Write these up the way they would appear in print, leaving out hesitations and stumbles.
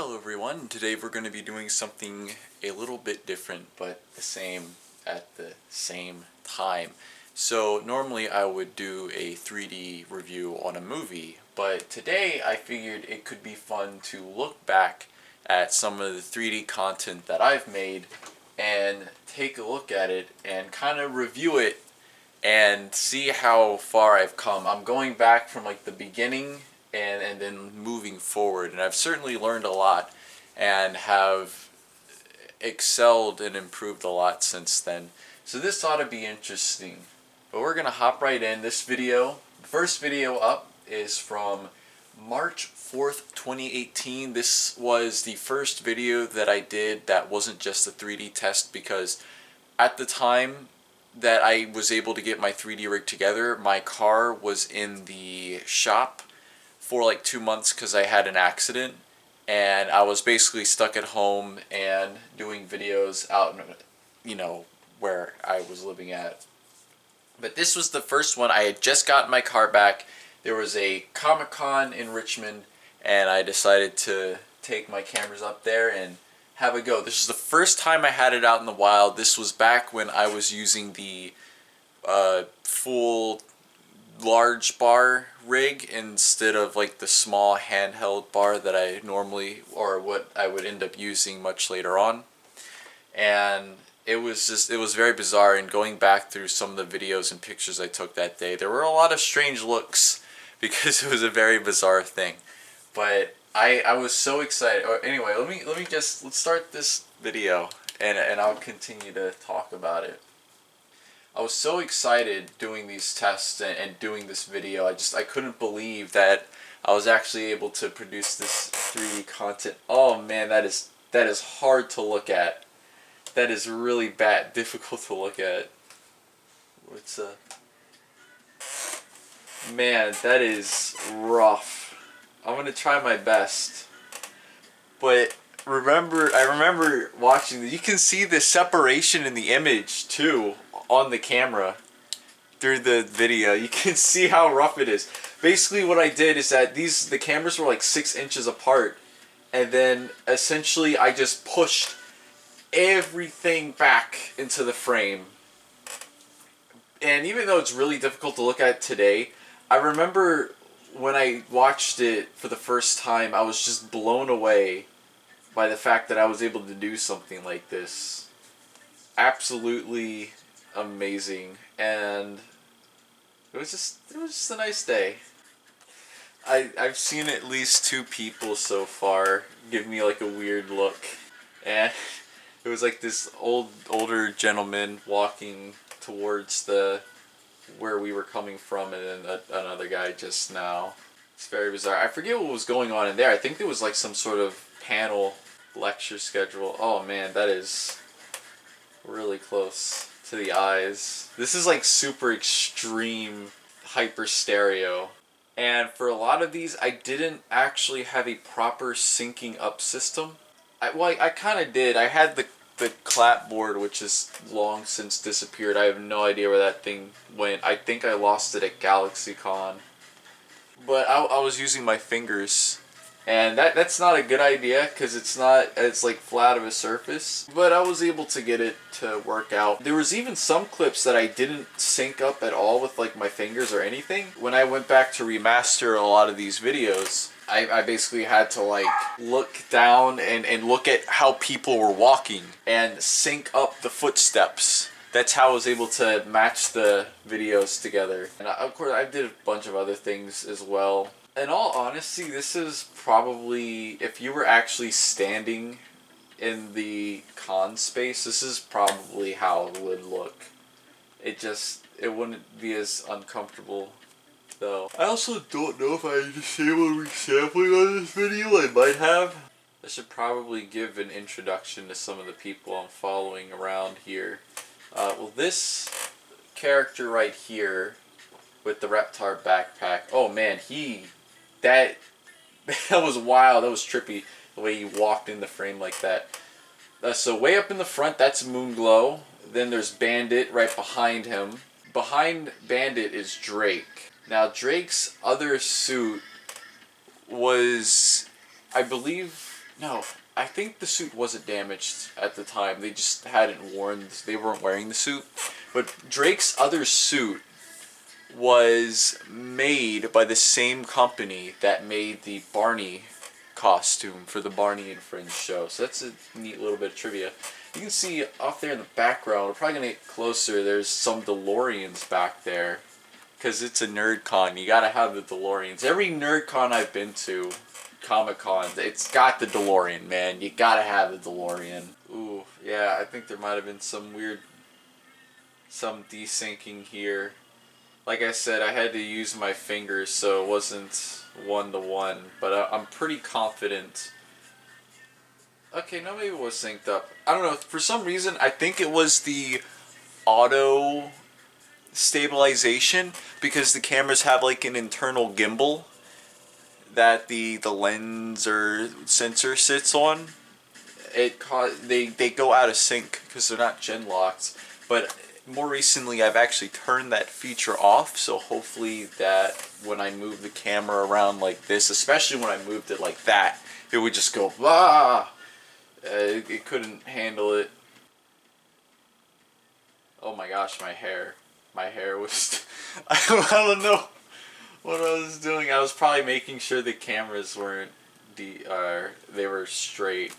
Hello everyone, today we're going to be doing something a little bit different but the same at the same time. So normally I would do a 3D review on a movie, but today I figured it could be fun to look back at some of the 3D content that I've made and take a look at it and kind of review it and see how far I've come. I'm going back from like the beginning and then moving forward, and I've certainly learned a lot and have excelled and improved a lot since then. So this ought to be interesting. But we're gonna hop right in. This video, the first video up, is from March 4th, 2018. This was the first video that I did that wasn't just a 3D test, because at the time that I was able to get my 3D rig together, my car was in the shop for like 2 months because I had an accident, and I was basically stuck at home and doing videos out where I was living at. But this was the first one. I had just gotten my car back. There was a Comic-Con in Richmond, and I decided to take my cameras up there and have a go. This is the first time I had it out in the wild. This was back when I was using the full large bar rig instead of like the small handheld bar that I normally, or what I would end up using much later on. And it was very bizarre, and going back through some of the videos and pictures I took that day, there were a lot of strange looks because it was a very bizarre thing. But I was so excited. Anyway, let's start this video and I'll continue to talk about it. I was so excited doing these tests and doing this video. I couldn't believe that I was actually able to produce this 3D content. Oh man, that is hard to look at. That is really difficult to look at. Man, that is rough. I'm gonna try my best. But I remember watching this. You can see the separation in the image too on the camera through the video. You can see how rough it is. Basically what I did is that the cameras were like 6 inches apart, and then essentially I just pushed everything back into the frame. And even though it's really difficult to look at today, I remember when I watched it for the first time, I was just blown away by the fact that I was able to do something like this. Absolutely amazing, and it was just a nice day. I've seen at least 2 people so far give me like a weird look, and it was like this older gentleman walking towards where we were coming from, and then another guy just now. It's very bizarre. I forget what was going on in there. I think there was like some sort of panel lecture schedule. Oh man, that is really close to the eyes. This is like super extreme hyper stereo. And for a lot of these, I didn't actually have a proper syncing up system. I kind of did. I had the clapboard, which is long since disappeared. I have no idea where that thing went. I think I lost it at GalaxyCon. But I was using my fingers, and that's not a good idea because it's like flat of a surface. But I was able to get it to work out. There was even some clips that I didn't sync up at all with like my fingers or anything. When I went back to remaster a lot of these videos, I basically had to like look down and look at how people were walking and sync up the footsteps. That's how I was able to match the videos together. And of course I did a bunch of other things as well. In all honesty, this is probably, if you were actually standing in the con space, this is probably how it would look. It wouldn't be as uncomfortable though. I also don't know if I disabled resampling on this video. I might have. I should probably give an introduction to some of the people I'm following around here. Well, this character right here with the Reptar backpack, oh man, that was wild. That was trippy the way he walked in the frame like that. So way up in the front, that's Moonglow. Then there's Bandit right behind him. Behind Bandit is Drake. Now Drake's other suit was, I believe, No, I think the suit wasn't damaged at the time. They just hadn't worn. They weren't wearing the suit. But Drake's other suit was made by the same company that made the Barney costume for the Barney and Friends show. So that's a neat little bit of trivia. You can see off there in the background, we're probably going to get closer, there's some DeLoreans back there. Because it's a nerd con, you gotta have the DeLoreans. Every nerd con I've been to, Comic-Con, it's got the DeLorean, man. You gotta have the DeLorean. Ooh, yeah, I think there might have been some desyncing here. Like I said, I had to use my fingers, so it wasn't one-to-one. But I'm pretty confident. Okay, no, maybe it was synced up. I don't know, for some reason, I think it was the auto stabilization, because the cameras have like an internal gimbal that the lens or sensor sits on. They go out of sync because they're not gen locked. But more recently, I've actually turned that feature off, so hopefully that when I move the camera around like this, especially when I moved it like that, it would just go blah. It couldn't handle it. Oh my gosh, my hair. My hair was... I don't know what I was doing. I was probably making sure the cameras weren't... they were straight.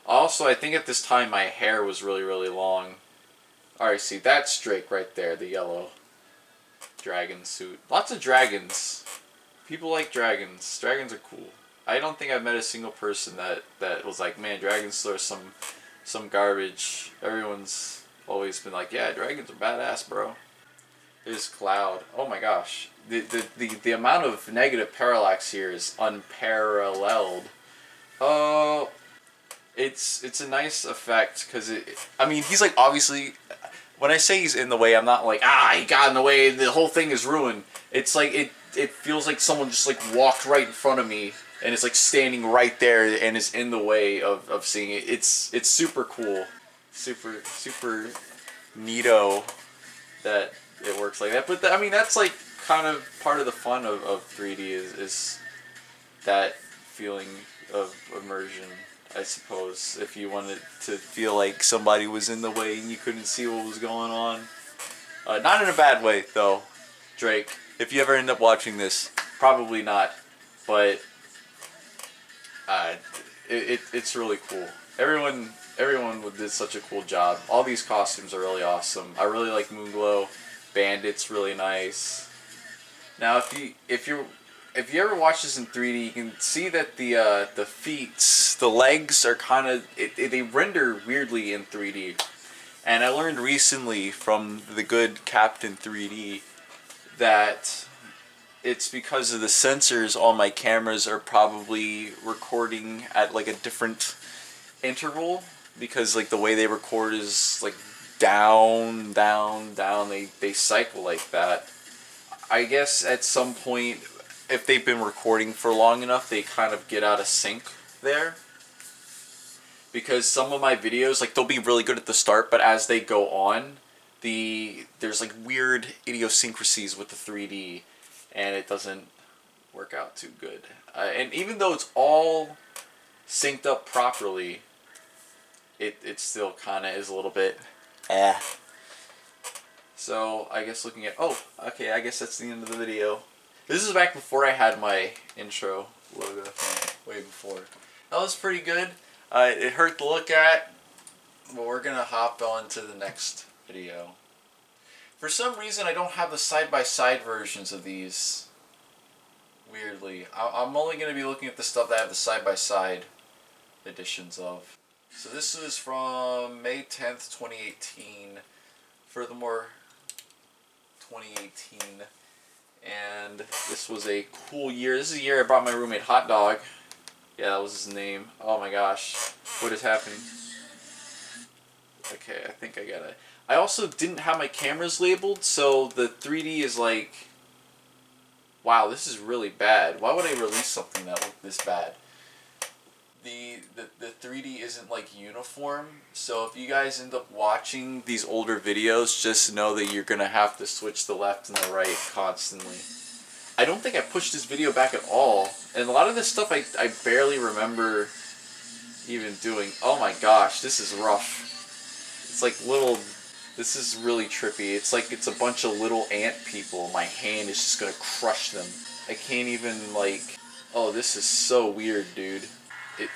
Also, I think at this time my hair was really, really long. Alright, see, that's Drake right there, the yellow dragon suit. Lots of dragons. People like dragons. Dragons are cool. I don't think I've met a single person that was like, man, dragons are some garbage. Everyone's always been like, yeah, dragons are badass, bro. There's Cloud. Oh my gosh. The amount of negative parallax here is unparalleled. Oh, it's a nice effect because I mean, he's like obviously. When I say he's in the way, I'm not like he got in the way. The whole thing is ruined. It's like it feels like someone just like walked right in front of me and it's like standing right there and is in the way of seeing it. It's super cool, super neato that it works like that. But I mean, that's like kind of part of the fun of 3D is that feeling of immersion, I suppose. If you wanted to feel like somebody was in the way and you couldn't see what was going on. Not in a bad way, though, Drake. If you ever end up watching this, probably not. But it's really cool. Everyone did such a cool job. All these costumes are really awesome. I really like Moonglow. Bandit's really nice. Now, if you ever watch this in 3D, you can see that the feet, the legs are kind of they render weirdly in 3D. And I learned recently from the good Captain 3D that it's because of the sensors on my cameras are probably recording at like a different interval, because like the way they record is like down, they cycle like that. I guess at some point, if they've been recording for long enough, they kind of get out of sync there. Because some of my videos, like, they'll be really good at the start, but as they go on, there's like weird idiosyncrasies with the 3D, and it doesn't work out too good. And even though it's all synced up properly, it still kind of is a little bit So I guess looking at, okay, I guess that's the end of the video. This is back before I had my intro logo thing, way before. That was pretty good. It hurt to look at, but we're gonna hop on to the next video. For some reason, I don't have the side-by-side versions of these. Weirdly, I'm only gonna be looking at the stuff that I have the side-by-side editions of. So this is from May 10th, 2018. Furthermore, 2018. And this was a cool year. This is the year I brought my roommate Hot Dog. Yeah, that was his name. Oh my gosh. What is happening? Okay, I think I got it. I also didn't have my cameras labeled, so the 3D is like... Wow, this is really bad. Why would I release something that looked this bad? The 3D isn't like uniform, so if you guys end up watching these older videos, just know that you're gonna have to switch the left and the right constantly. I don't think I pushed this video back at all, and a lot of this stuff I barely remember even doing? Oh my gosh, this is rough. It's like little. This is really trippy. It's like it's a bunch of little ant people. My hand is just gonna crush them. I can't even like. Oh, this is so weird, dude. It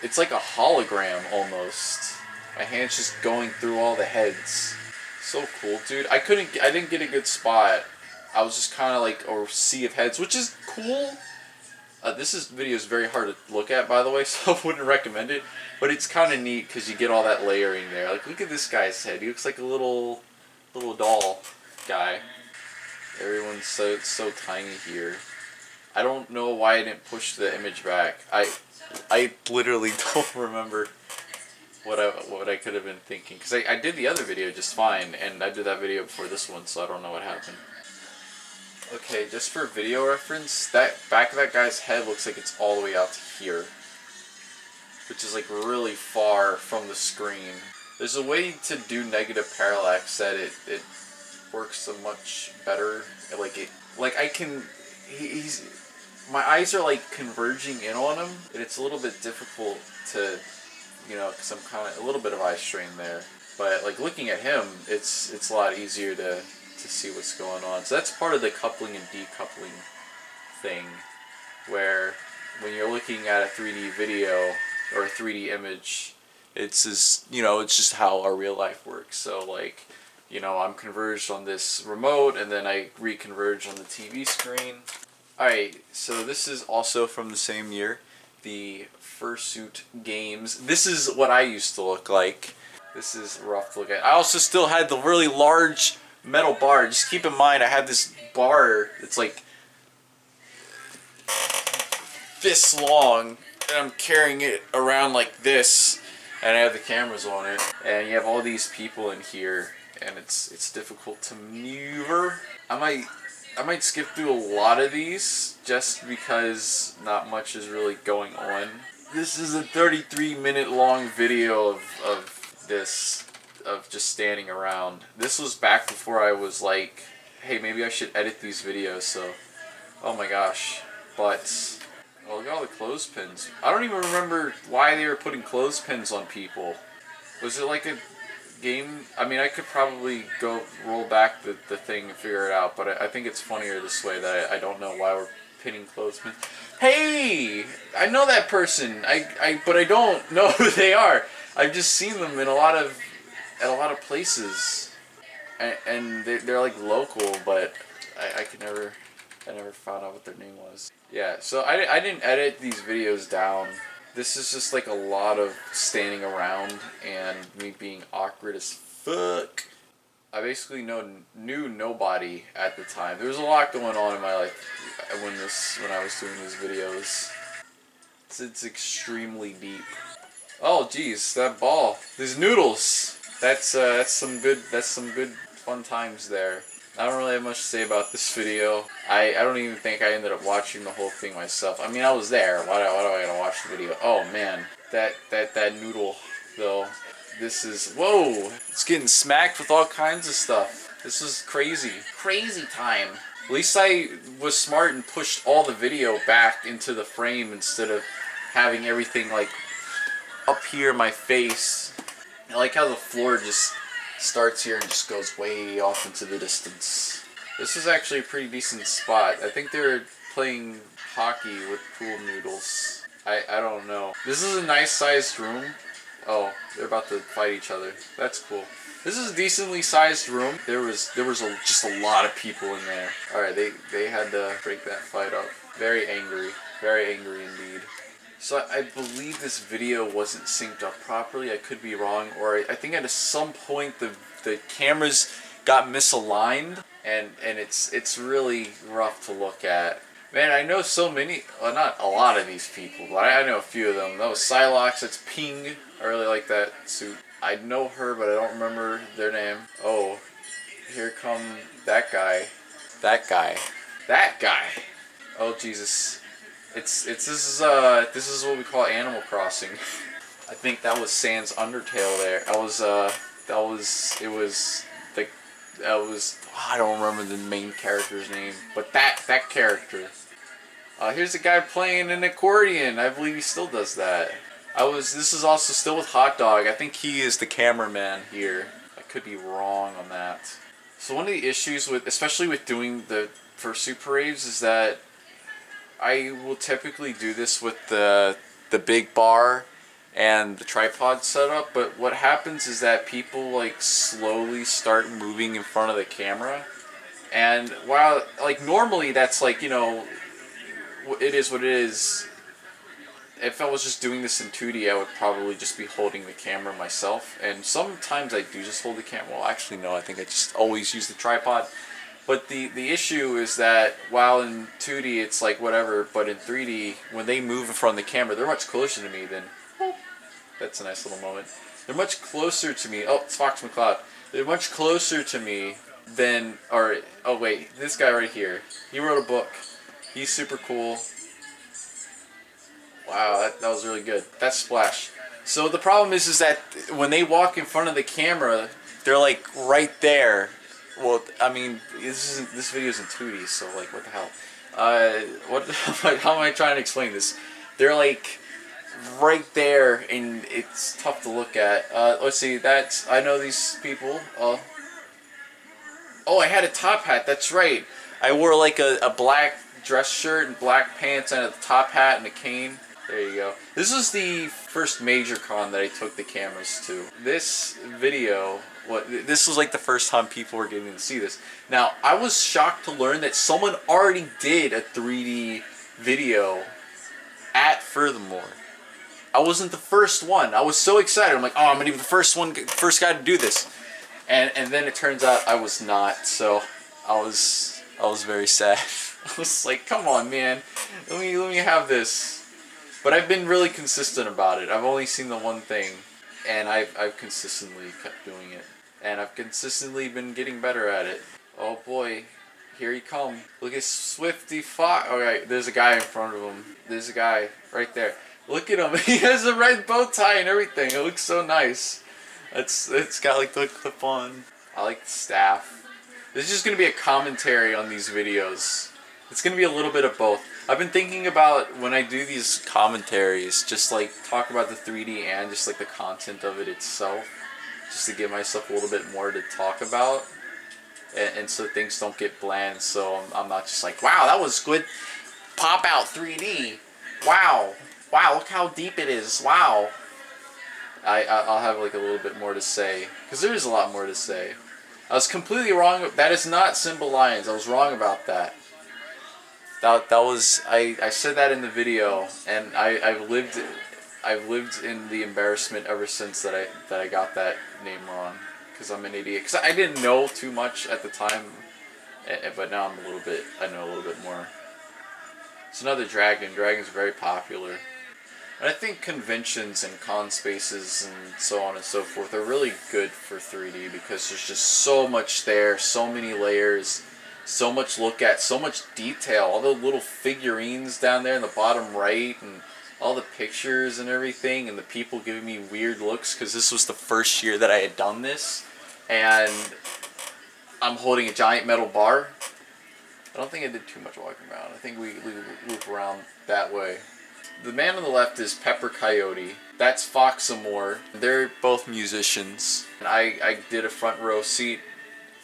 it's like a hologram almost. My hand's just going through all the heads. So cool, dude. I didn't get a good spot. I was just kind of like a sea of heads, which is cool. Video is very hard to look at, by the way, so I wouldn't recommend it. But it's kind of neat because you get all that layering there. Like, look at this guy's head. He looks like a little doll guy. Everyone's so tiny here. I don't know why I didn't push the image back. I literally don't remember what I could have been thinking, because I did the other video just fine, and I did that video before this one, so I don't know what happened. Okay, just for video reference, that back of that guy's head looks like it's all the way out to here, which is like really far from the screen. There's a way to do negative parallax that it works so much better. My eyes are like converging in on him, and it's a little bit difficult to, because I'm kind of a little bit of eye strain there. But like looking at him, it's a lot easier to see what's going on. So that's part of the coupling and decoupling thing, where when you're looking at a 3D video or a 3D image, it's just how our real life works. So like, I'm converged on this remote, and then I reconverge on the TV screen. Alright, so this is also from the same year, the Fursuit games. This is what I used to look like. This is rough to look at. I also still had the really large metal bar. Just keep in mind, I had this bar that's like this long, and I'm carrying it around like this, and I have the cameras on it, and you have all these people in here, and it's difficult to maneuver. I might skip through a lot of these just because not much is really going on. This is a 33-minute long video of just standing around. This was back before I was like, hey, maybe I should edit these videos, so, oh my gosh. But, oh, look at all the clothespins. I don't even remember why they were putting clothespins on people. Was it like a game? I mean, I could probably go roll back the thing and figure it out, but I think it's funnier this way that I don't know why we're pinning clothespins. Hey! I know that person, but I don't know who they are. I've just seen them in a lot of places, and they're like local, but I never found out what their name was. Yeah, so I didn't edit these videos down. This is just like a lot of standing around and me being awkward as fuck. I basically knew nobody at the time. There was a lot going on in my life when I was doing these videos. It's extremely deep. Oh geez, that ball. These noodles. That's some good fun times there. I don't really have much to say about this video. I don't even think I ended up watching the whole thing myself. I mean, I was there. Why do I gotta watch the video? Oh man, that noodle though. This is, whoa! It's getting smacked with all kinds of stuff. This is crazy time. At least I was smart and pushed all the video back into the frame instead of having everything like up here in my face. I like how the floor just starts here and just goes way off into the distance. This is actually a pretty decent spot. I think they're playing hockey with pool noodles. I don't know. This is a nice sized room. Oh, they're about to fight each other. That's cool. This is a decently sized room. There was just a lot of people in there. Alright, they had to break that fight up. Very angry indeed. So I believe this video wasn't synced up properly. I could be wrong, or I think at some point the cameras got misaligned, and it's really rough to look at. Man, I know so many, well, not a lot of these people, but I know a few of them. That was Psylocke, that's Ping. I really like that suit. I know her, but I don't remember their name. Oh, here come that guy. That guy. Oh Jesus. This is what we call Animal Crossing. I think that was Sans Undertale there. I don't remember the main character's name, but that character. Here's a guy playing an accordion. I believe he still does that. This is also still with Hot Dog. I think he is the cameraman here. I could be wrong on that. So one of the issues with, especially with doing the fursuit parades, is that I will typically do this with the big bar and the tripod setup, but what happens is that people like slowly start moving in front of the camera, and while like normally that's like, you know, it is what it is. If I was just doing this in 2D, I would probably just be holding the camera myself, and sometimes I do just hold the camera. Well, actually no, I think I just always use the tripod. But the issue is that while in 2D it's like whatever, but in 3D, when they move in front of the camera, they're much closer to me than... Oh, that's a nice little moment. They're much closer to me. Oh, it's Fox McCloud. They're much closer to me than... Or, oh wait, this guy right here. He wrote a book. He's super cool. Wow, that was really good. That's Splash. So the problem is that when they walk in front of the camera, they're like right there. Well, I mean, this video is in 2D, so like, what the hell? How am I trying to explain this? They're like right there, and it's tough to look at. Let's see. I know these people. Oh, I had a top hat. That's right. I wore like a black dress shirt and black pants and a top hat and a cane. There you go. This was the first major con that I took the cameras to. This video, this was like the first time people were getting to see this. Now, I was shocked to learn that someone already did a 3D video at Furthermore. I wasn't the first one. I was so excited. I'm like, oh, I'm gonna be the first guy to do this. And then it turns out I was not. So I was very sad. I was like, come on, man. Let me have this. But I've been really consistent about it. I've only seen the one thing, and I've consistently kept doing it. And I've consistently been getting better at it. Oh boy, here he come. Look at Swifty Fox. Alright, there's a guy in front of him. There's a guy right there. Look at him. He has a red bow tie and everything. It looks so nice. It's got like the clip on. I like the staff. This is just going to be a commentary on these videos. It's going to be a little bit of both. I've been thinking about when I do these commentaries, just like talk about the 3D and just like the content of it itself, just to give myself a little bit more to talk about, and so things don't get bland. So I'm not just like, wow, that was good, pop out 3D, wow, look how deep it is, wow. I'll have like a little bit more to say, because there is a lot more to say. I was completely wrong. That is not Symbol Lions. I was wrong about that. That was I said that in the video, and I've lived in the embarrassment ever since that I got that name wrong, because I'm an idiot. Because I didn't know too much at the time, but now I know a little bit more. It's another dragon. Dragons are very popular. And I think conventions and con spaces and so on and so forth are really good for 3D, because there's just so much there, so many layers, so much look at, so much detail. All the little figurines down there in the bottom right, and all the pictures and everything, and the people giving me weird looks, because this was the first year that I had done this, and I'm holding a giant metal bar. I don't think I did too much walking around. I think we loop around that way. The man on the left is Pepper Coyote. That's Fox Amore. They're both musicians. And I did a front row seat.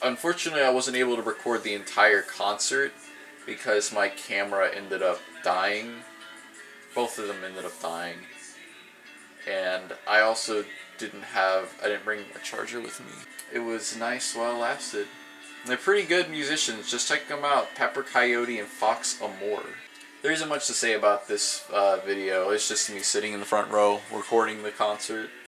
Unfortunately, I wasn't able to record the entire concert because my camera ended up dying. Both of them ended up dying. And I also didn't bring a charger with me. It was nice while it lasted. They're pretty good musicians. Just check them out. Pepper Coyote and Fox Amore. There isn't much to say about this video. It's just me sitting in the front row recording the concert.